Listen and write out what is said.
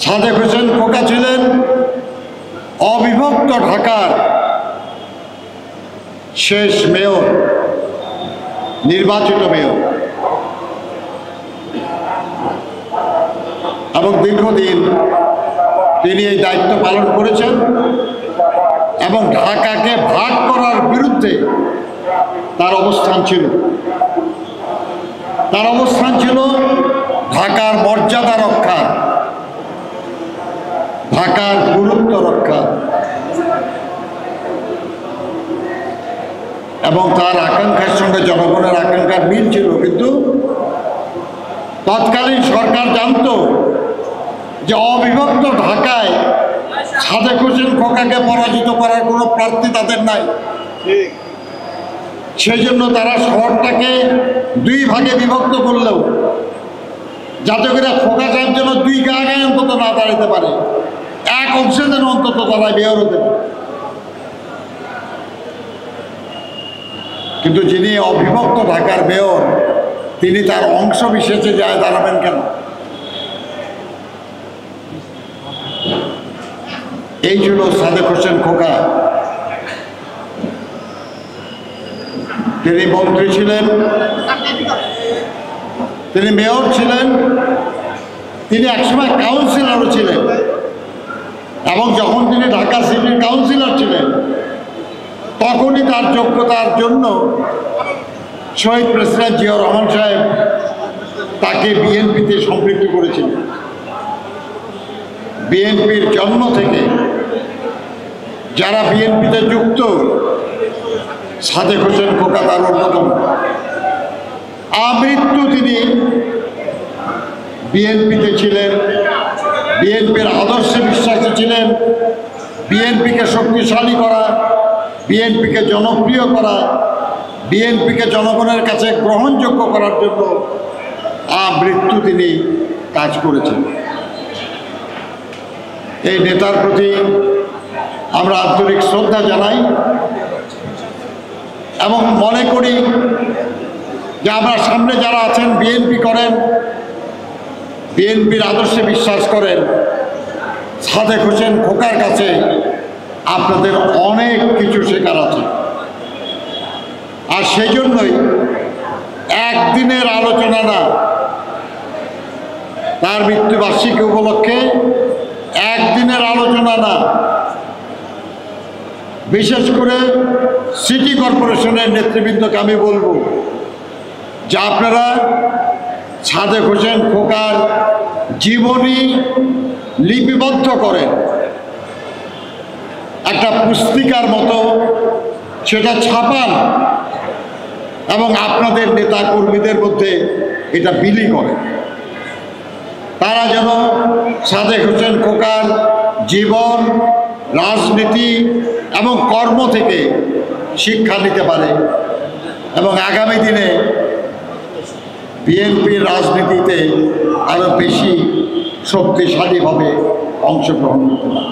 সাদেক হোসেন খোকা ছিলেন অবিভক্ত ঢাকার শেষ মেয়র, নির্বাচিত মেয়র, এবং দীর্ঘদিন তিনি এই দায়িত্ব পালন করেছেন এবং ঢাকাকে ভাগ করার বিরুদ্ধে তার অবস্থান ছিল। তার অবস্থান ছিল ঢাকার মর্যাদা রক্ষা, ঢাকার গুরুত্ব রক্ষা, এবং তার আকাঙ্ক্ষার সঙ্গে জনগণের আকাঙ্ক্ষার মিল ছিল। কিন্তু তৎকালীন সরকার জানত যে অবিভক্ত ঢাকায় সাদেক হোসেন খোকাকে পরাজিত করার কোনো প্রার্থী তাদের নাই। সেই জন্য তারা শহরটাকে দুই ভাগে বিভক্ত করলেও যাতে করে খোকা সাহেব যেন দুই গায়ে অন্তত না দাঁড়াতে পারে, এক অংশে যেন অন্তত তারা মেয়র হতে পারে। কিন্তু যিনি অবিভক্ত ঢাকার মেয়র, তিনি তার অংশ বিশেষে যায় দাঁড়াবেন কেন? এই ছিল সাদেক হোসেন খোকা। তিনি মন্ত্রী ছিলেন, তিনি মেয়র ছিলেন, তিনি একসময় কাউন্সিলরও ছিলেন, এবং যখন তিনি ঢাকা সিটির কাউন্সিলর ছিলেন তখনই তার যোগ্যতার জন্য শহীদ প্রেসিডেন্ট জিয়াউর রহমান সাহেব তাকে বিএনপিতে সম্পৃক্ত করেছিলেন। বিএনপির জন্ম থেকে যারা বিএনপিতে যুক্ত, সাদেক হোসেন খোকা তার অন্যতম। আমৃত্যু তিনি বিএনপিতে ছিলেন, বিএনপির আদর্শে বিশ্বাসী ছিলেন। বিএনপিকে শক্তিশালী করা, বিএনপিকে জনপ্রিয় করা, বিএনপিকে জনগণের কাছে গ্রহণযোগ্য করার জন্য আমৃত্যু তিনি কাজ করেছেন। এই নেতার প্রতি আমরা আন্তরিক শ্রদ্ধা জানাই এবং মনে করি যে আমরা সামনে যারা আছেন, বিএনপি করেন, বিএনপির আদর্শে বিশ্বাস করেন, সাদেক হোসেন খোকার কাছে আপনাদের অনেক কিছু শেখার আছে। আর সেই জন্যই একদিনের আলোচনা না, তার মৃত্যুবার্ষিকী উপলক্ষে একদিনের আলোচনা না, বিশেষ করে সিটি কর্পোরেশনের নেতৃবৃন্দকে আমি বলবো যে আপনারা সাদেক হোসেন খোকার জীবনী লিপিবদ্ধ করেন, একটা পুস্তিকার মতো সেটা ছাপান এবং আপনাদের নেতা কর্মীদের মধ্যে এটা বিলি করেন। তারা যেন সাদেক হোসেন খোকার জীবন, রাজনীতি এবং কর্ম থেকে শিক্ষা নিতে পারে এবং আগামী দিনে বিএনপির রাজনীতিতে আরও বেশি শক্তিশালীভাবে অংশগ্রহণ করতে পারে।